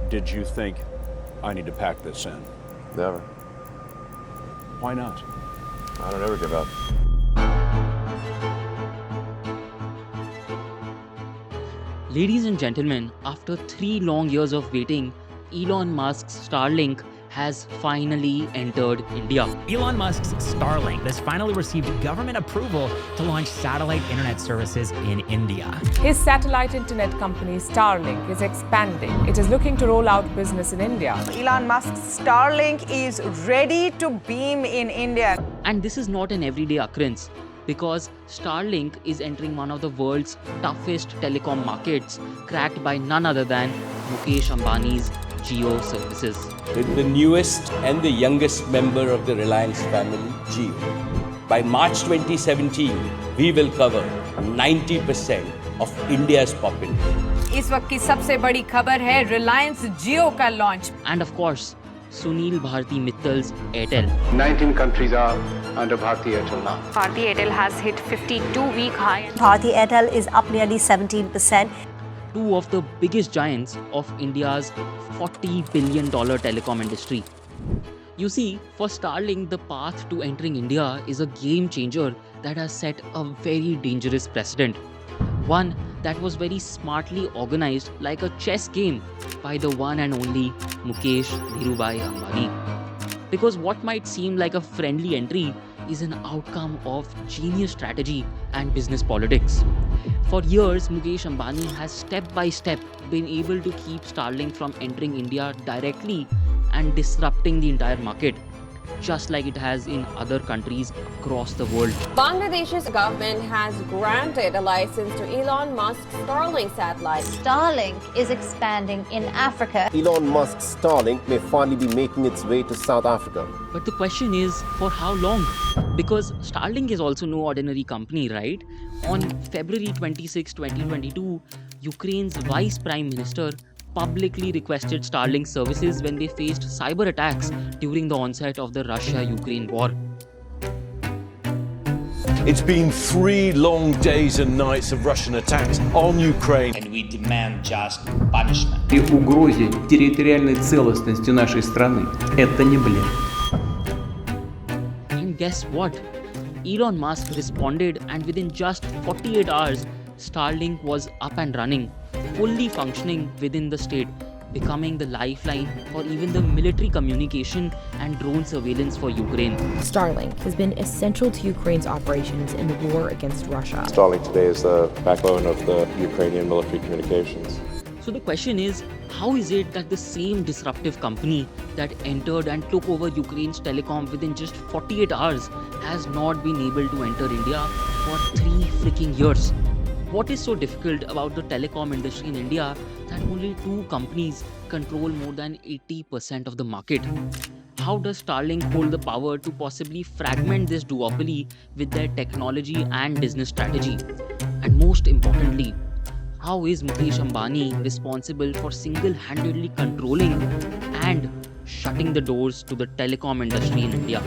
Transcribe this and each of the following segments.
did you think, I need to pack this in? Never. Why not? I don't ever give up. Ladies and gentlemen, after 3 long years of waiting, Elon Musk's Starlink has finally entered India. Elon Musk's Starlink has finally received government approval to launch satellite internet services in India. His satellite internet company Starlink is expanding. It is looking to roll out business in India. Elon Musk's Starlink is ready to beam in India. And this is not an everyday occurrence, because Starlink is entering one of the world's toughest telecom markets, cracked by none other than Mukesh Ambani's Jio services. With the newest and the youngest member of the Reliance family, Jio. By March 2017, we will cover 90% of India's population. इस वक्त की सबसे बड़ी खबर है रिलायंस जियो का launch. And of course, Sunil Bharti Mittal's Airtel. 19 countries are under Bharti Airtel now. Bharti Airtel has hit 52-week high. Bharti Airtel is up nearly 17%. Two of the biggest giants of India's $40 billion telecom industry. You see, for Starlink, the path to entering India is a game changer that has set a very dangerous precedent. One that was very smartly organized like a chess game by the one and only Mukesh Ambani. Because what might seem like a friendly entry is an outcome of genius strategy and business politics. For years, Mukesh Ambani has step by step been able to keep Starlink from entering India directly and disrupting the entire market, just like it has in other countries across the world. Bangladesh's government has granted a license to Elon Musk's Starlink satellite. Starlink is expanding in Africa. Elon Musk's Starlink may finally be making its way to South Africa. But the question is, for how long? Because Starlink is also no ordinary company, right? On February 26, 2022, Ukraine's Vice Prime Minister publicly requested Starlink services when they faced cyber attacks during the onset of the Russia-Ukraine war. It's been 3 long days and nights of Russian attacks on Ukraine. And we demand just punishment. При угрозе территориальной целостности нашей страны это не блеф. And guess what? Elon Musk responded, and within just 48 hours, Starlink was up and running, fully functioning within the state, becoming the lifeline for even the military communication and drone surveillance for Ukraine. Starlink has been essential to Ukraine's operations in the war against Russia. Starlink today is the backbone of the Ukrainian military communications. So the question is, how is it that the same disruptive company that entered and took over Ukraine's telecom within just 48 hours has not been able to enter India for 3 freaking years? What is so difficult about the telecom industry in India that only 2 companies control more than 80% of the market? How does Starlink hold the power to possibly fragment this duopoly with their technology and business strategy? And most importantly, how is Mukesh Ambani responsible for single-handedly controlling and shutting the doors to the telecom industry in India?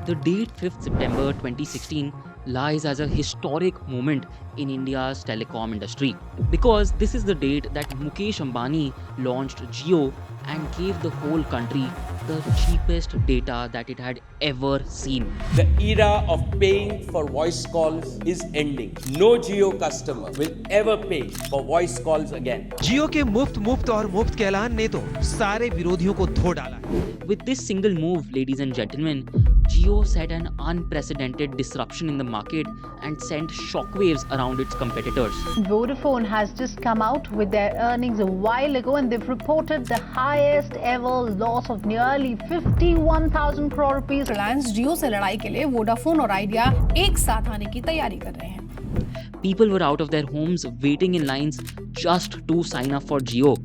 The date 5th September 2016 lies as a historic moment in India's telecom industry, because this is the date that Mukesh Ambani launched Jio and gave the whole country the cheapest data that it had ever seen. The era of paying for voice calls is ending. No Jio customer will ever pay for voice calls again. जियो के मुफ्त और मुफ्त के ऐलान ने तो सारे विरोधियों को धो डाला. With this single move, ladies and gentlemen, Jio set an unprecedented disruption in the market and sent shockwaves around its competitors. Vodafone has just come out with their earnings a while ago, and they've reported the highest ever loss of nearly 51,000 crore rupees. Reliance Jio से लड़ाई के लिए Vodafone और Idea एक साथ आने की तैयारी कर रहे हैं. People were out of their homes waiting in lines just to sign up for Jio.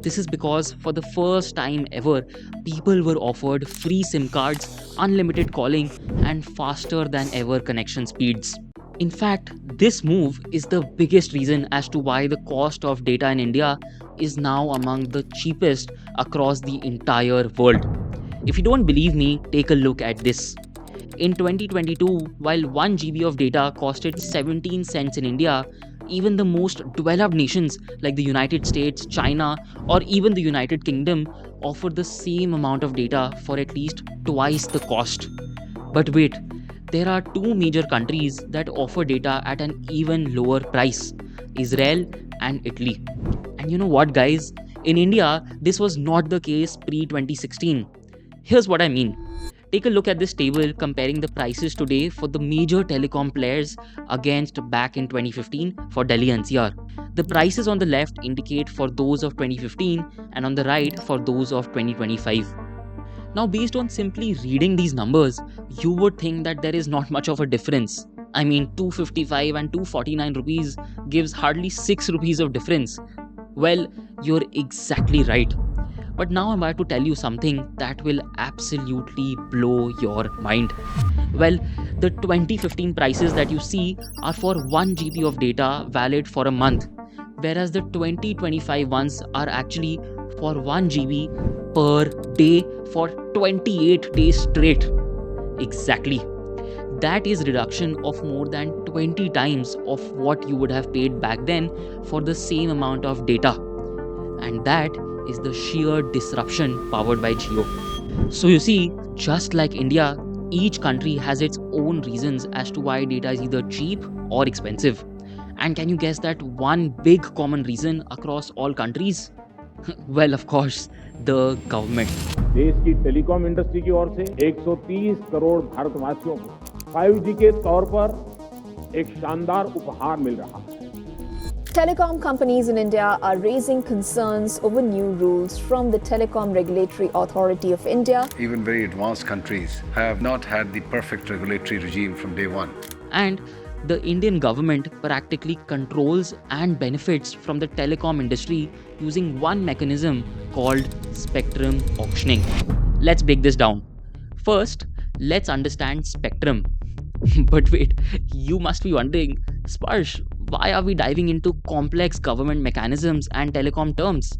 This is because for the first time ever, people were offered free SIM cards, unlimited calling, and faster than ever connection speeds. In fact, this move is the biggest reason as to why the cost of data in India is now among the cheapest across the entire world. If you don't believe me, take a look at this. In 2022, while 1 GB of data costed 17 cents in India, even the most developed nations like the United States, China, or even the United Kingdom offer the same amount of data for at least twice the cost. But wait, there are two major countries that offer data at an even lower price: Israel and Italy. And you know what, guys? In India, this was not the case pre-2016. Here's what I mean. Take a look at this table comparing the prices today for the major telecom players against back in 2015 for Delhi NCR. The prices on the left indicate for those of 2015 and on the right for those of 2025. Now, based on simply reading these numbers, you would think that there is not much of a difference. I mean, 255 and 249 rupees gives hardly 6 rupees of difference. Well, you're exactly right. But now I'm about to tell you something that will absolutely blow your mind. Well, the 2015 prices that you see are for 1 GB of data valid for a month, whereas the 2025 ones are actually for 1 GB per day for 28 days straight. Exactly. That is reduction of more than 20 times of what you would have paid back then for the same amount of data. And that is the sheer disruption powered by Jio. So you see, just like India, each country has its own reasons as to why data is either cheap or expensive. And can you guess that one big common reason across all countries? Well, of course, the government. देश की telecom industry की ओर से 130 करोड़ भारतवासियों को 5G के तौर पर एक शानदार उपहार मिल रहा है. Telecom companies in India are raising concerns over new rules from the Telecom Regulatory Authority of India. Even very advanced countries have not had the perfect regulatory regime from day one. And the Indian government practically controls and benefits from the telecom industry using one mechanism called spectrum auctioning. Let's break this down. First, let's understand spectrum. But wait, you must be wondering, Sparsh, why are we diving into complex government mechanisms and telecom terms?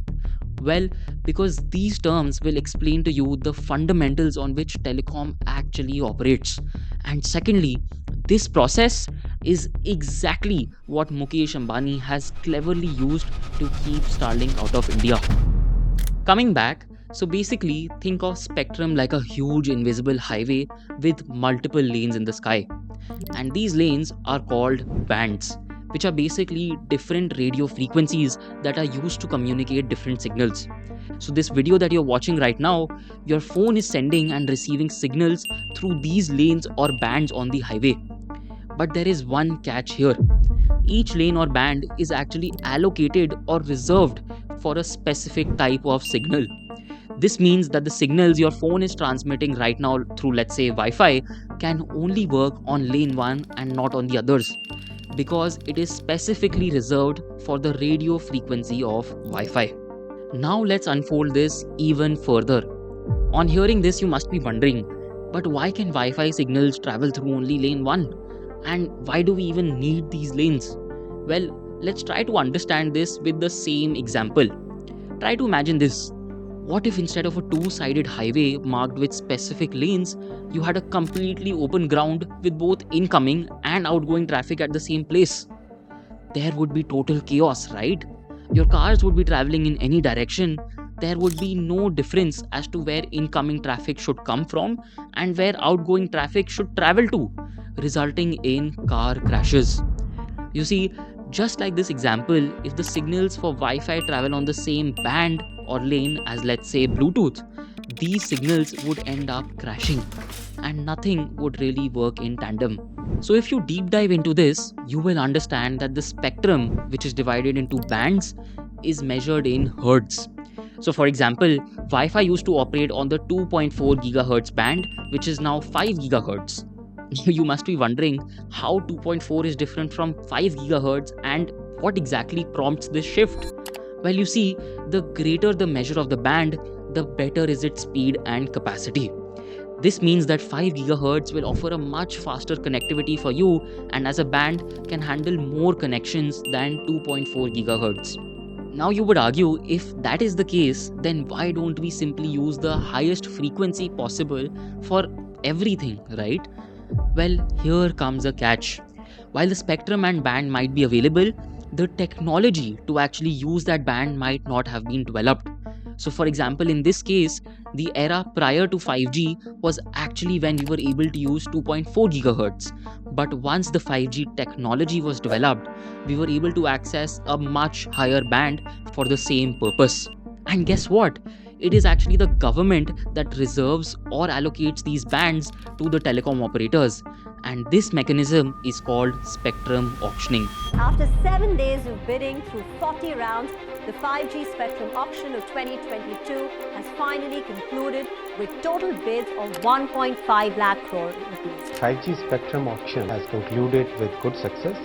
Well, because these terms will explain to you the fundamentals on which telecom actually operates. And secondly, this process is exactly what Mukesh Ambani has cleverly used to keep Starlink out of India. Coming back, so basically think of spectrum like a huge invisible highway with multiple lanes in the sky. And these lanes are called bands, which are basically different radio frequencies that are used to communicate different signals. So this video that you're watching right now, your phone is sending and receiving signals through these lanes or bands on the highway. But there is one catch here. Each lane or band is actually allocated or reserved for a specific type of signal. This means that the signals your phone is transmitting right now through, let's say, Wi-Fi can only work on lane 1 and not on the others, because it is specifically reserved for the radio frequency of Wi-Fi. Now let's unfold this even further. On hearing this, you must be wondering, but why can Wi-Fi signals travel through only lane 1? And why do we even need these lanes? Well, let's try to understand this with the same example. Try to imagine this. What if instead of a two-sided highway marked with specific lanes, you had a completely open ground with both incoming and outgoing traffic at the same place? There would be total chaos, right? Your cars would be traveling in any direction. There would be no difference as to where incoming traffic should come from and where outgoing traffic should travel to, resulting in car crashes. You see, just like this example, if the signals for Wi-Fi travel on the same band or lane as, let's say, Bluetooth, these signals would end up crashing and nothing would really work in tandem. So if you deep dive into this, you will understand that the spectrum, which is divided into bands, is measured in hertz. So for example, Wi-Fi used to operate on the 2.4 GHz band, which is now 5 GHz. You must be wondering how 2.4 is different from 5 GHz and what exactly prompts this shift. Well, you see, the greater the measure of the band, the better is its speed and capacity. This means that 5 GHz will offer a much faster connectivity for you and as a band can handle more connections than 2.4 GHz. Now you would argue, if that is the case, then why don't we simply use the highest frequency possible for everything, right? Well, here comes a catch. While the spectrum and band might be available, the technology to actually use that band might not have been developed. So for example, in this case, the era prior to 5G was actually when we were able to use 2.4 GHz. But once the 5G technology was developed, we were able to access a much higher band for the same purpose. And guess what? It is actually the government that reserves or allocates these bands to the telecom operators. And this mechanism is called spectrum auctioning. After 7 days of bidding through 40 rounds, the 5G spectrum auction of 2022 has finally concluded with total bids of 1.5 lakh crore rupees. 5G spectrum auction has concluded with good success.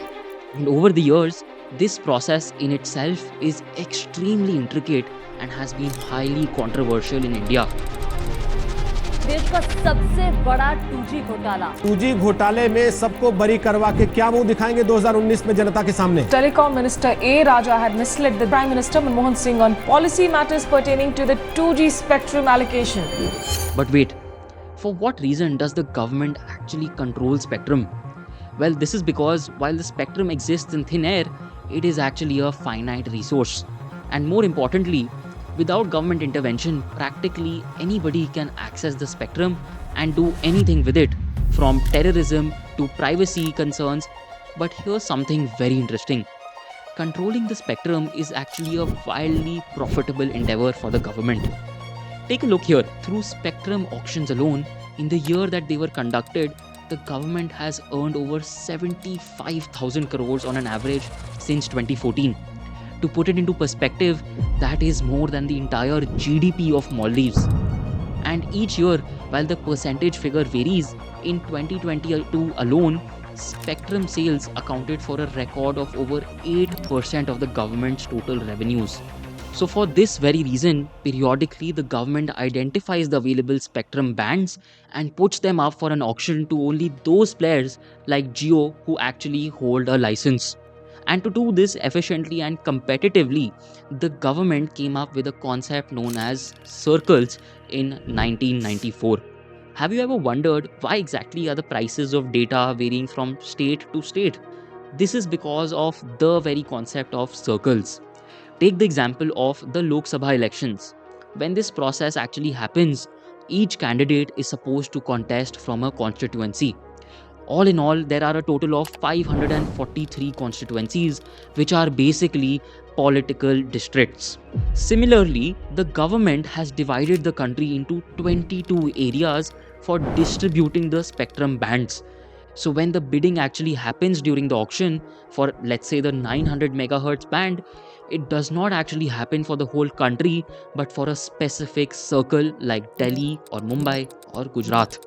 And over the years, this process in itself is extremely intricate and has been highly controversial in India. देश का सबसे बड़ा 2G घोटाला 2G घोटाले में सबको बरी करवा के क्या मुंह दिखाएंगे 2019 में जनता के सामने? Telecom Minister A. Raja had misled the Prime Minister Manmohan Singh on policy matters pertaining to the 2G spectrum allocation. But wait, for what reason does the government actually control spectrum? Well, this is because while the spectrum exists in thin air, it is actually a finite resource. And more importantly, without government intervention, practically anybody can access the spectrum and do anything with it, from terrorism to privacy concerns. But here's something very interesting. Controlling the spectrum is actually a wildly profitable endeavor for the government. Take a look here. Through spectrum auctions alone, in the year that they were conducted, the government has earned over 75,000 crores on an average since 2014. To put it into perspective, that is more than the entire GDP of Maldives. And each year, while the percentage figure varies, in 2022 alone, spectrum sales accounted for a record of over 8% of the government's total revenues. So for this very reason, periodically the government identifies the available spectrum bands and puts them up for an auction to only those players like Jio who actually hold a license. And to do this efficiently and competitively, the government came up with a concept known as circles in 1994. Have you ever wondered why exactly are the prices of data varying from state to state? This is because of the very concept of circles. Take the example of the Lok Sabha elections. When this process actually happens, each candidate is supposed to contest from a constituency. All in all, there are a total of 543 constituencies, which are basically political districts. Similarly, the government has divided the country into 22 areas for distributing the spectrum bands. So when the bidding actually happens during the auction for, let's say, the 900 megahertz band, it does not actually happen for the whole country, but for a specific circle like Delhi or Mumbai or Gujarat.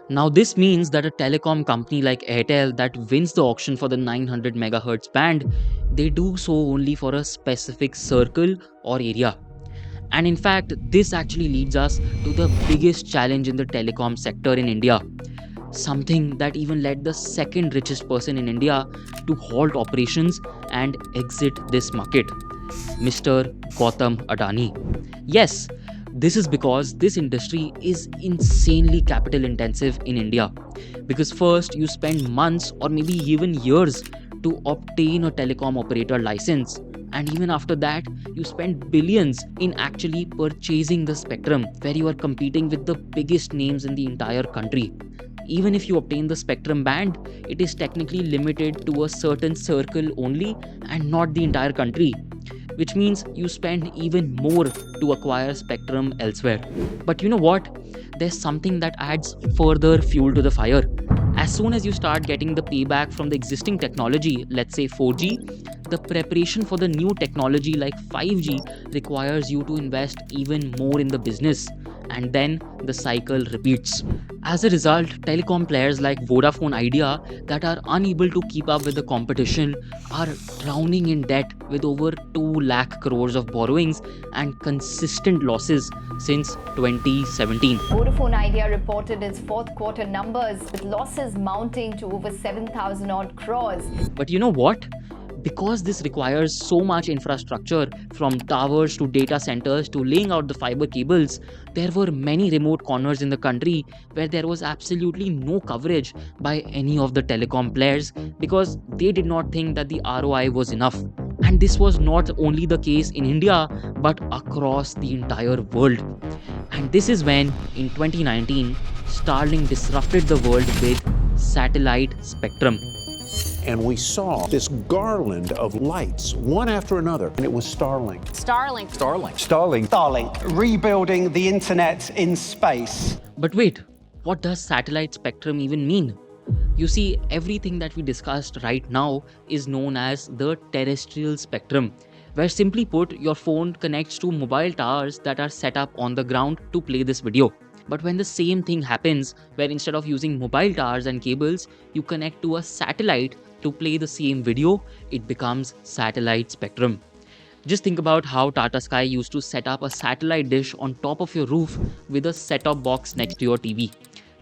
Now this means that a telecom company like Airtel that wins the auction for the 900 megahertz band, they do so only for a specific circle or area. And in fact, this actually leads us to the biggest challenge in the telecom sector in India. Something that even led the second richest person in India to halt operations and exit this market, Mr. Gautam Adani. Yes, this is because this industry is insanely capital intensive in India. Because first, you spend months or maybe even years to obtain a telecom operator license. And even after that, you spend billions in actually purchasing the spectrum, where you are competing with the biggest names in the entire country. Even if you obtain the spectrum band, it is technically limited to a certain circle only and not the entire country, which means you spend even more to acquire spectrum elsewhere. But you know what? There's something that adds further fuel to the fire. As soon as you start getting the payback from the existing technology, let's say 4G, the preparation for the new technology like 5G requires you to invest even more in the business, and then the cycle repeats. As a result, telecom players like Vodafone Idea that are unable to keep up with the competition are drowning in debt with over 2 lakh crores of borrowings and consistent losses since 2017. Vodafone Idea reported its fourth quarter numbers with losses mounting to over 7,000 odd crores. But you know what? because this requires so much infrastructure, from towers to data centers to laying out the fiber cables, there were many remote corners in the country where there was absolutely no coverage by any of the telecom players because they did not think that the ROI was enough. And this was not only the case in India but across the entire world. And this is when, in 2019, Starlink disrupted the world with satellite spectrum. And we saw this garland of lights, one after another, and it was Starlink. Starlink. Starlink, rebuilding the internet in space. But wait, what does satellite spectrum even mean? You see, everything that we discussed right now is known as the terrestrial spectrum, where simply put, your phone connects to mobile towers that are set up on the ground to play this video. But when the same thing happens, where instead of using mobile towers and cables, you connect to a satellite to play the same video, it becomes satellite spectrum. Just think about how Tata Sky used to set up a satellite dish on top of your roof with a set-top box next to your TV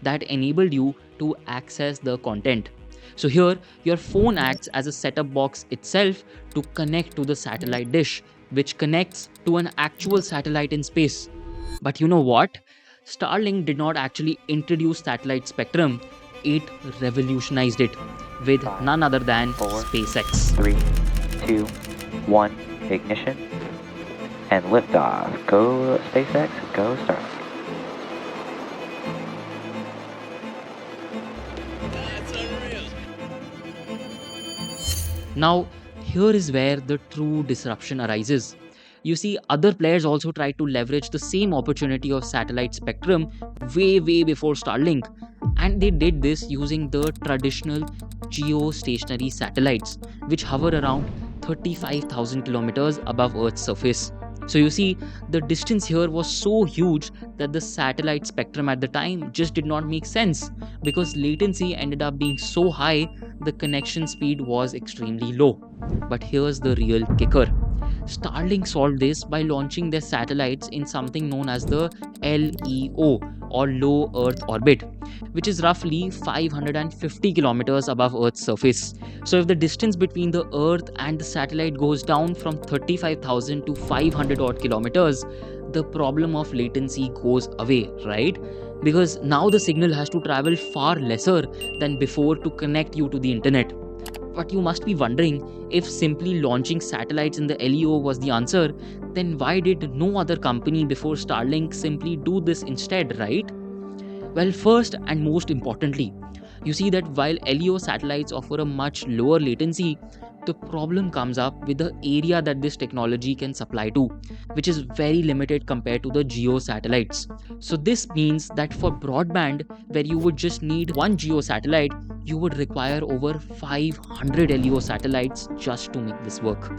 that enabled you to access the content. So here, your phone acts as a set-top box itself to connect to the satellite dish, which connects to an actual satellite in space. But you know what? Starlink did not actually introduce satellite spectrum, it revolutionized it with none other than SpaceX. 3, 2, 1, ignition, and liftoff. Go SpaceX, go Starlink. Now, here is where the true disruption arises. You see, other players also tried to leverage the same opportunity of satellite spectrum way before Starlink, and they did this using the traditional geostationary satellites, which hover around 35,000 kilometers above Earth's surface. So you see, the distance here was so huge that the satellite spectrum at the time just did not make sense because latency ended up being so high, the connection speed was extremely low. But here's the real kicker. Starlink solved this by launching their satellites in something known as the LEO, or low Earth orbit, which is roughly 550 kilometers above Earth's surface. So if the distance between the Earth and the satellite goes down from 35,000 to 500 odd kilometers, the problem of latency goes away, right? Because now the signal has to travel far lesser than before to connect you to the internet. But you must be wondering, if simply launching satellites in the LEO was the answer, then why did no other company before Starlink simply do this instead, right? Well, first and most importantly, you see that while LEO satellites offer a much lower latency, the problem comes up with the area that this technology can supply to, which is very limited compared to the GEO satellites. So this means that for broadband, where you would just need one GEO satellite, you would require over 500 LEO satellites just to make this work.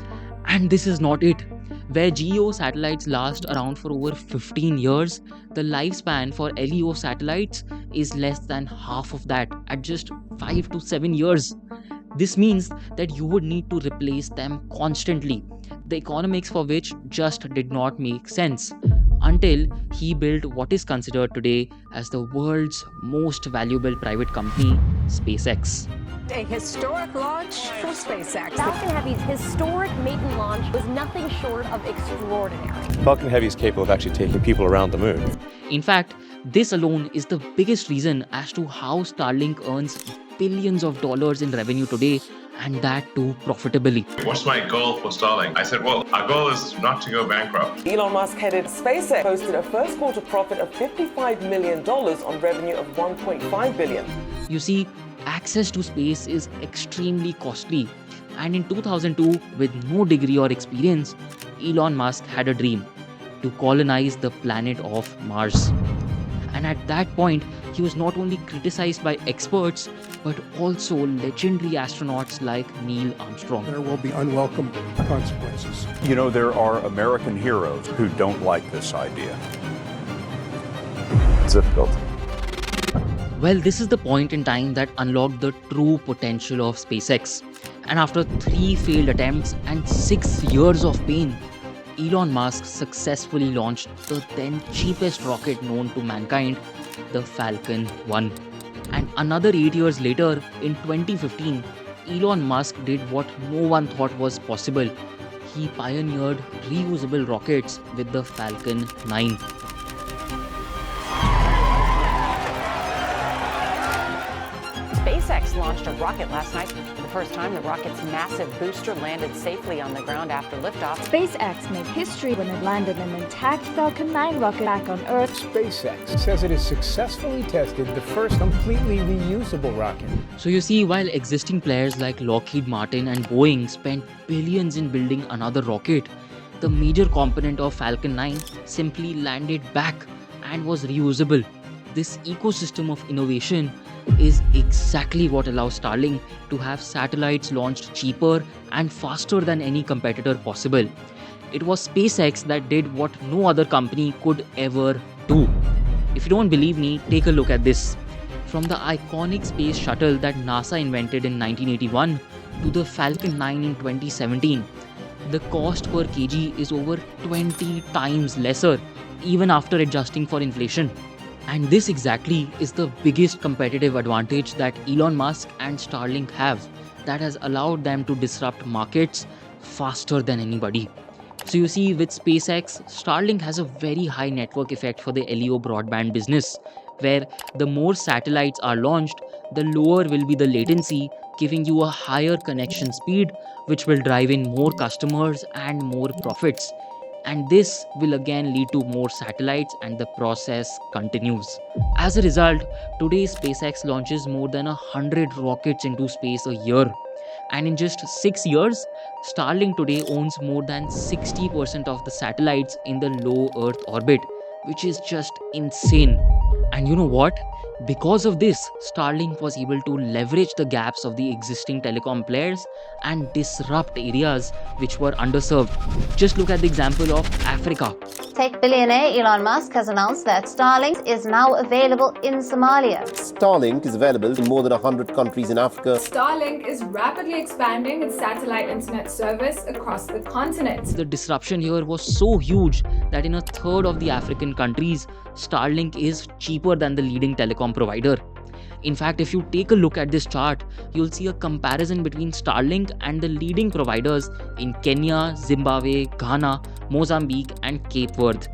And this is not it. Where GEO satellites last around for over 15 years, the lifespan for LEO satellites is less than half of that, at just 5 to 7 years. This means that you would need to replace them constantly, the economics for which just did not make sense, until he built what is considered today as the world's most valuable private company, SpaceX. A historic launch for SpaceX. Falcon Heavy's historic maiden launch was nothing short of extraordinary. Falcon Heavy is capable of actually taking people around the moon. In fact, this alone is the biggest reason as to how Starlink earns billions of dollars in revenue today, and that too profitably. What's my goal for Starlink? I said, well, our goal is not to go bankrupt. Elon Musk headed SpaceX posted a first quarter profit of $55 million on revenue of $1.5 billion. You see, access to space is extremely costly, and in 2002, with no degree or experience, Elon Musk had a dream: to colonize the planet of Mars. And at that point, he was not only criticized by experts, but also legendary astronauts like Neil Armstrong. There will be unwelcome consequences. You know, there are American heroes who don't like this idea. It's difficult. Well, this is the point in time that unlocked the true potential of SpaceX. And after 3 failed attempts and 6 years of pain, Elon Musk successfully launched the then cheapest rocket known to mankind, the Falcon 1. And another 8 years later, in 2015, Elon Musk did what no one thought was possible. He pioneered reusable rockets with the Falcon 9. SpaceX launched a rocket last night. For the first time, the rocket's massive booster landed safely on the ground after liftoff. SpaceX made history when it landed an intact Falcon 9 rocket back on Earth. SpaceX says it has successfully tested the first completely reusable rocket. So you see, while existing players like Lockheed Martin and Boeing spent billions in building another rocket, the major component of Falcon 9 simply landed back and was reusable. This ecosystem of innovation is exactly what allows Starlink to have satellites launched cheaper and faster than any competitor possible. It was SpaceX that did what no other company could ever do. If you don't believe me, take a look at this. From the iconic space shuttle that NASA invented in 1981 to the Falcon 9 in 2017, the cost per kg is over 20 times lesser, even after adjusting for inflation. And this exactly is the biggest competitive advantage that Elon Musk and Starlink have, that has allowed them to disrupt markets faster than anybody. So you see, with SpaceX, Starlink has a very high network effect for the LEO broadband business, where the more satellites are launched, the lower will be the latency, giving you a higher connection speed, which will drive in more customers and more profits. And this will again lead to more satellites, and the process continues. As a result, today SpaceX launches more than 100 rockets into space a year. And in just 6 years, Starlink today owns more than 60% of the satellites in the low Earth orbit, which is just insane. And you know what? Because of this, Starlink was able to leverage the gaps of the existing telecom players and disrupt areas which were underserved. Just look at the example of Africa. Tech billionaire Elon Musk has announced that Starlink is now available in Somalia. Starlink is available in more than 100 countries in Africa. Starlink is rapidly expanding its satellite internet service across the continent. The disruption here was so huge that in a third of the African countries, Starlink is cheaper than the leading telecom provider. In fact, if you take a look at this chart, you'll see a comparison between Starlink and the leading providers in Kenya, Zimbabwe, Ghana, Mozambique, and Cape Verde.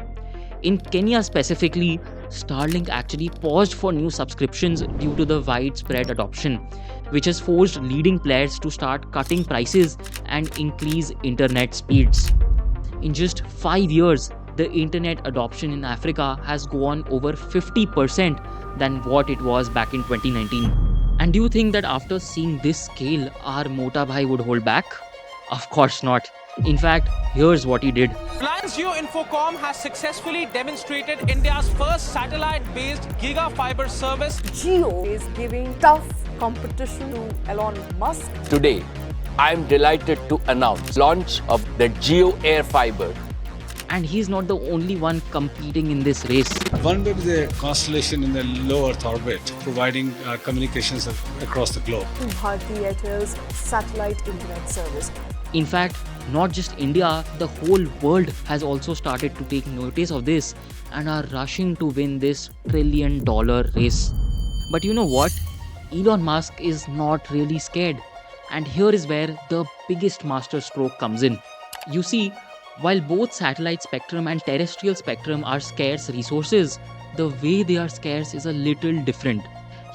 In Kenya specifically, Starlink actually paused for new subscriptions due to the widespread adoption, which has forced leading players to start cutting prices and increase internet speeds. In just 5 years, the internet adoption in Africa has gone over 50% than what it was back in 2019. And do you think that after seeing this scale, our Mota Bhai would hold back? Of course not. In fact, here's what he did. Reliance Jio Infocom has successfully demonstrated India's first satellite-based giga-fiber service. Jio is giving tough competition to Elon Musk. Today, I'm delighted to announce launch of the Jio-Air Fiber. And he's not the only one competing in this race. OneWeb is a constellation in the low Earth orbit, providing communications across the globe. Jio-Airtel's satellite internet service. In fact, not just India, the whole world has also started to take notice of this and are rushing to win this trillion-dollar race. But you know what? Elon Musk is not really scared. And here is where the biggest masterstroke comes in. You see, while both satellite spectrum and terrestrial spectrum are scarce resources, the way they are scarce is a little different.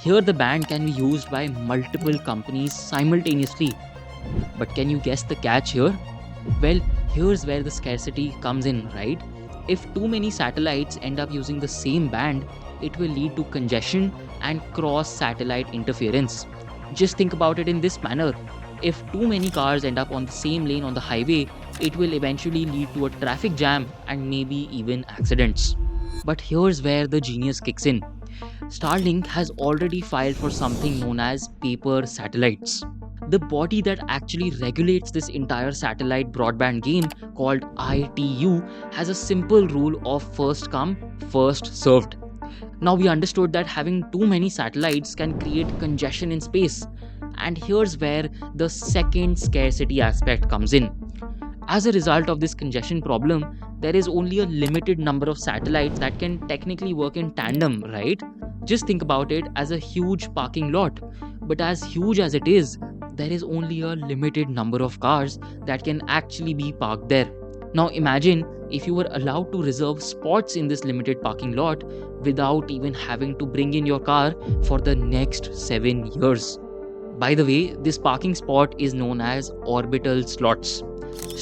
Here the band can be used by multiple companies simultaneously. But can you guess the catch here? Well, here's where the scarcity comes in, right? If too many satellites end up using the same band, it will lead to congestion and cross-satellite interference. Just think about it in this manner. If too many cars end up on the same lane on the highway, it will eventually lead to a traffic jam and maybe even accidents. But here's where the genius kicks in. Starlink has already filed for something known as paper satellites. The body that actually regulates this entire satellite broadband game, called ITU, has a simple rule of first come, first served. Now we understood that having too many satellites can create congestion in space. And here's where the second scarcity aspect comes in. As a result of this congestion problem, there is only a limited number of satellites that can technically work in tandem, right? Just think about it as a huge parking lot. But as huge as it is, there is only a limited number of cars that can actually be parked there. Now imagine if you were allowed to reserve spots in this limited parking lot without even having to bring in your car for the next 7 years. By the way, this parking spot is known as orbital slots.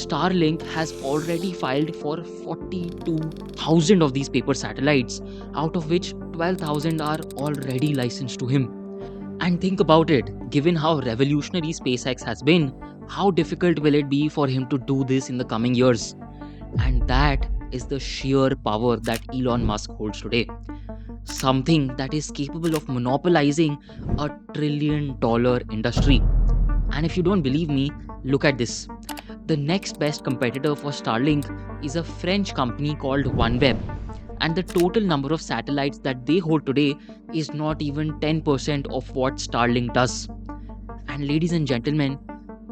Starlink has already filed for 42,000 of these paper satellites, out of which 12,000 are already licensed to him. And think about it, given how revolutionary SpaceX has been, how difficult will it be for him to do this in the coming years? And that is the sheer power that Elon Musk holds today. Something that is capable of monopolizing a $1 trillion industry. And if you don't believe me, look at this. The next best competitor for Starlink is a French company called OneWeb. And the total number of satellites that they hold today is not even 10% of what Starlink does. And ladies and gentlemen,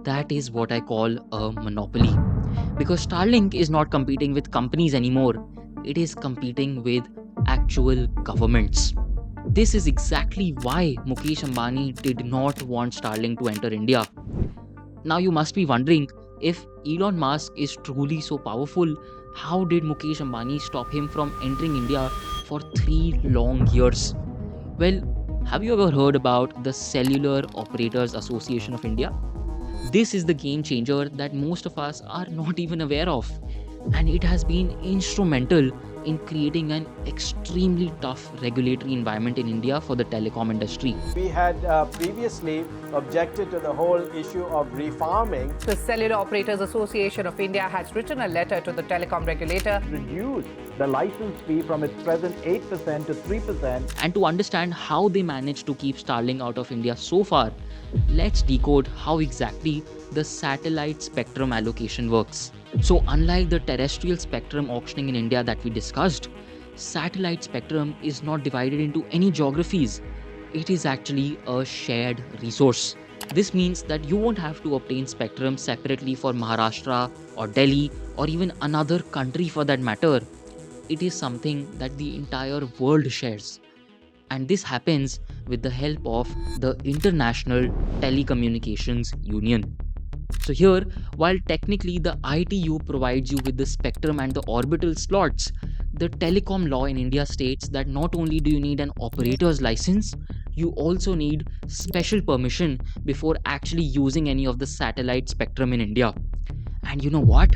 that is what I call a monopoly. Because Starlink is not competing with companies anymore, it is competing with actual governments. This is exactly why Mukesh Ambani did not want Starlink to enter India. Now you must be wondering, if Elon Musk is truly so powerful, how did Mukesh Ambani stop him from entering India for 3 long years? Well, have you ever heard about the Cellular Operators Association of India? This is the game changer that most of us are not even aware of. And it has been instrumental in creating an extremely tough regulatory environment in India for the telecom industry. We had previously objected to the whole issue of refarming. The Cellular Operators Association of India has written a letter to the telecom regulator. Reduce the license fee from its present 8% to 3%. And to understand how they managed to keep Starlink out of India so far, let's decode how exactly the satellite spectrum allocation works. So unlike the terrestrial spectrum auctioning in India that we discussed, satellite spectrum is not divided into any geographies. It is actually a shared resource. This means that you won't have to obtain spectrum separately for Maharashtra or Delhi or even another country for that matter. It is something that the entire world shares. And this happens with the help of the International Telecommunications Union. So here, while technically the ITU provides you with the spectrum and the orbital slots, the telecom law in India states that not only do you need an operator's license, you also need special permission before actually using any of the satellite spectrum in India. And you know what?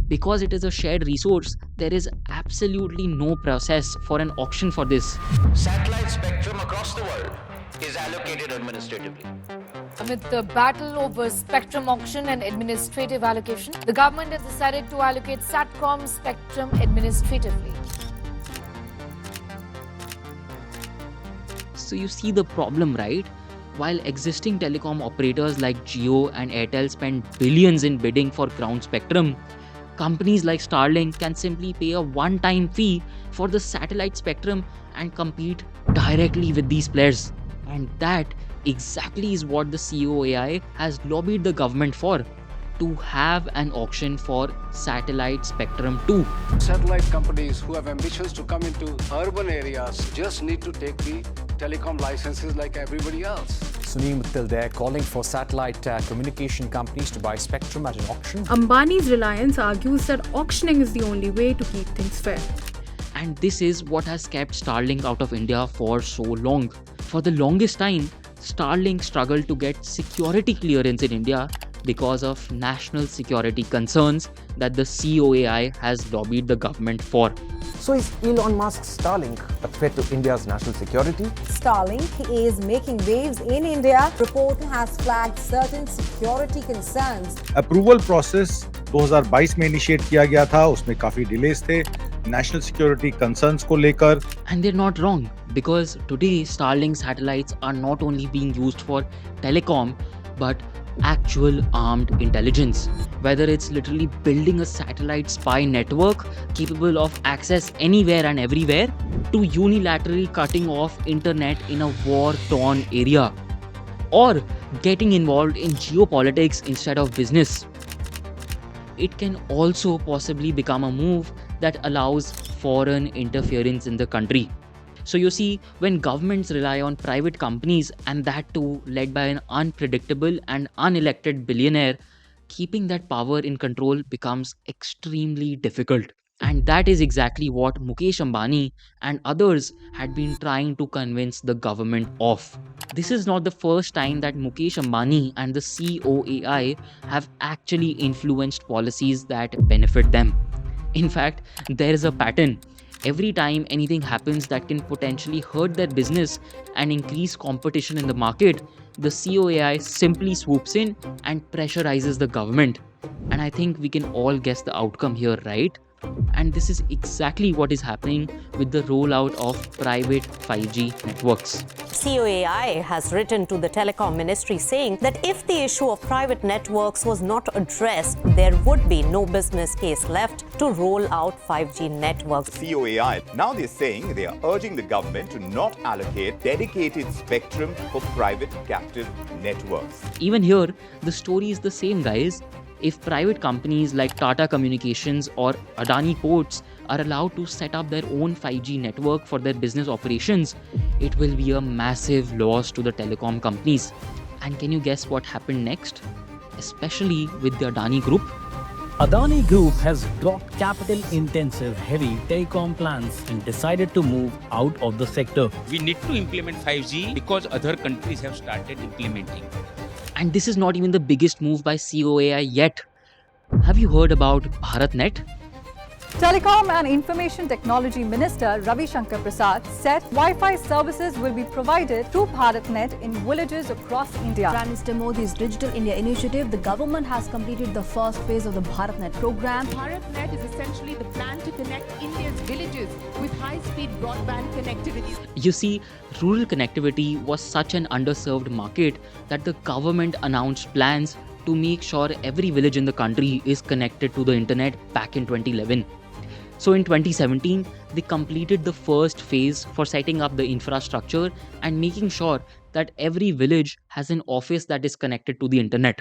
Because it is a shared resource, there is absolutely no process for an auction for this. Satellite spectrum across the world is allocated administratively. Amid the battle over spectrum auction and administrative allocation, the government has decided to allocate SATCOM spectrum administratively. So you see the problem, right? While existing telecom operators like Jio and Airtel spend billions in bidding for ground spectrum, companies like Starlink can simply pay a one-time fee for the satellite spectrum and compete directly with these players. And that exactly is what the COAI has lobbied the government for, to have an auction for satellite spectrum too. Satellite companies who have ambitions to come into urban areas just need to take the telecom licenses like everybody else. Sunil Mittal there, calling for satellite communication companies to buy spectrum at an auction. Ambani's Reliance argues that auctioning is the only way to keep things fair. And this is what has kept Starlink out of India for so long. For the longest time, Starlink struggled to get security clearance in India because of national security concerns that the COAI has lobbied the government for. So is Elon Musk's Starlink a threat to India's national security? Starlink is making waves in India. Report has flagged certain security concerns. Approval process 2022 में initiate किया गया था, उसमें काफी delays थे national security concerns को लेकर. And they're not wrong, because today Starlink satellites are not only being used for telecom but actual armed intelligence. Whether it's literally building a satellite spy network capable of access anywhere and everywhere, to unilaterally cutting off internet in a war-torn area, or getting involved in geopolitics instead of business. It can also possibly become a move that allows foreign interference in the country. So you see, when governments rely on private companies, and that too led by an unpredictable and unelected billionaire, keeping that power in control becomes extremely difficult. And that is exactly what Mukesh Ambani and others had been trying to convince the government of. This is not the first time that Mukesh Ambani and the COAI have actually influenced policies that benefit them. In fact, there is a pattern. Every time anything happens that can potentially hurt their business and increase competition in the market, the COAI simply swoops in and pressurizes the government. And I think we can all guess the outcome here, right? And this is exactly what is happening with the rollout of private 5G networks. COAI has written to the Telecom Ministry saying that if the issue of private networks was not addressed, there would be no business case left to roll out 5G networks. COAI, now they're saying they are urging the government to not allocate dedicated spectrum for private captive networks. Even here, the story is the same, guys. If private companies like Tata Communications or Adani Ports are allowed to set up their own 5G network for their business operations, it will be a massive loss to the telecom companies. And can you guess what happened next? Especially with the Adani Group. Adani Group has dropped capital-intensive heavy telecom plans and decided to move out of the sector. We need to implement 5G because other countries have started implementing. And this is not even the biggest move by COAI yet. Have you heard about BharatNet? Telecom and Information Technology Minister Ravi Shankar Prasad said Wi-Fi services will be provided through BharatNet in villages across India. Prime Minister Modi's Digital India initiative, the government has completed the first phase of the BharatNet program. BharatNet is essentially the plan to connect India's villages with high-speed broadband connectivity. You see, rural connectivity was such an underserved market that the government announced plans to make sure every village in the country is connected to the internet back in 2011. So in 2017, they completed the first phase for setting up the infrastructure and making sure that every village has an office that is connected to the internet.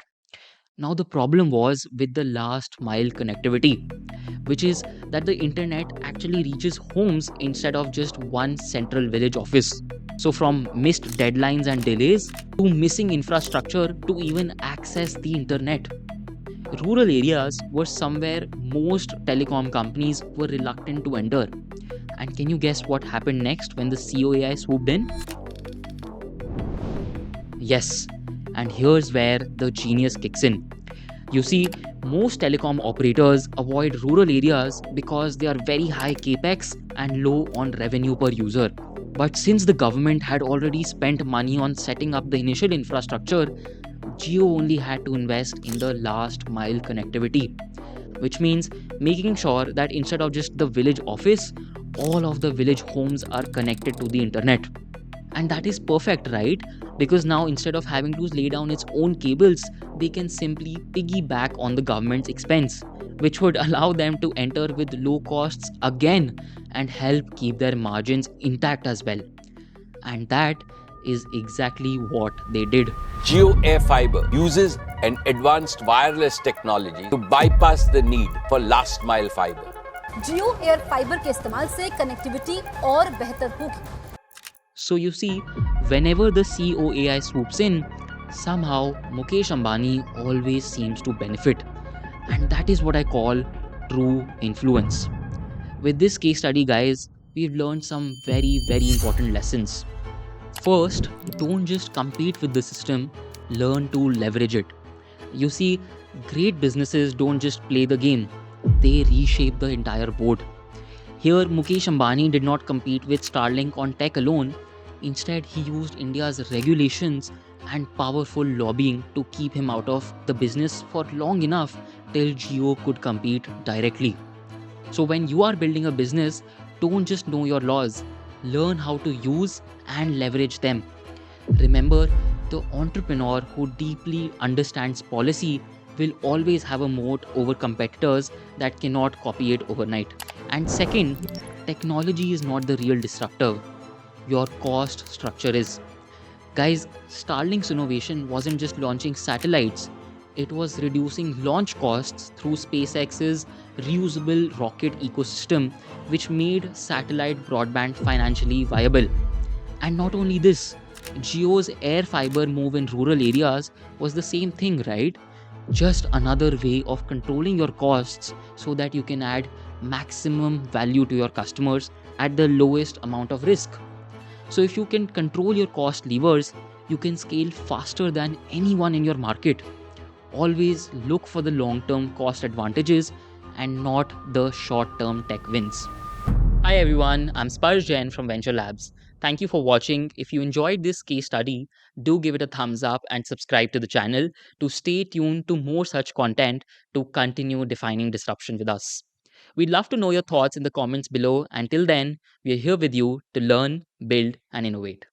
Now the problem was with the last mile connectivity, which is that the internet actually reaches homes instead of just one central village office. So from missed deadlines and delays to missing infrastructure to even access the internet. Rural areas were somewhere most telecom companies were reluctant to enter. And can you guess what happened next when the COAI swooped in? Yes, and here's where the genius kicks in. You see, most telecom operators avoid rural areas because they are very high capex and low on revenue per user. But since the government had already spent money on setting up the initial infrastructure, Jio only had to invest in the last mile connectivity, which means making sure that instead of just the village office, all of the village homes are connected to the internet. And that is perfect, right? Because now instead of having to lay down its own cables, they can simply piggyback on the government's expense, which would allow them to enter with low costs again and help keep their margins intact as well. And that is exactly what they did. Jio-Air Fiber uses an advanced wireless technology to bypass the need for last mile fiber. Jio-Air Fiber के इस्तेमाल से connectivity और बेहतर होगी. So you see, whenever the COAI swoops in, somehow Mukesh Ambani always seems to benefit. And that is what I call true influence. With this case study, guys, we've learned some very, very important lessons. First, don't just compete with the system, learn to leverage it. You see, great businesses don't just play the game, they reshape the entire board. Here, Mukesh Ambani did not compete with Starlink on tech alone. Instead, he used India's regulations and powerful lobbying to keep him out of the business for long enough till Jio could compete directly. So when you are building a business, don't just know your laws, learn how to use and leverage them. Remember, the entrepreneur who deeply understands policy will always have a moat over competitors that cannot copy it overnight. And second, technology is not the real disruptor. Your cost structure is. Guys, Starlink's innovation wasn't just launching satellites, it was reducing launch costs through SpaceX's reusable rocket ecosystem, which made satellite broadband financially viable. And not only this, Jio's air fiber move in rural areas was the same thing, right? Just another way of controlling your costs so that you can add maximum value to your customers at the lowest amount of risk. So, if you can control your cost levers, you can scale faster than anyone in your market. Always look for the long term cost advantages and not the short term tech wins. Hi everyone, I'm Sparsh Jain from Venture Labs. Thank you for watching. If you enjoyed this case study, do give it a thumbs up and subscribe to the channel to stay tuned to more such content to continue defining disruption with us. We'd love to know your thoughts in the comments below. Until then, we're here with you to learn, build, and innovate.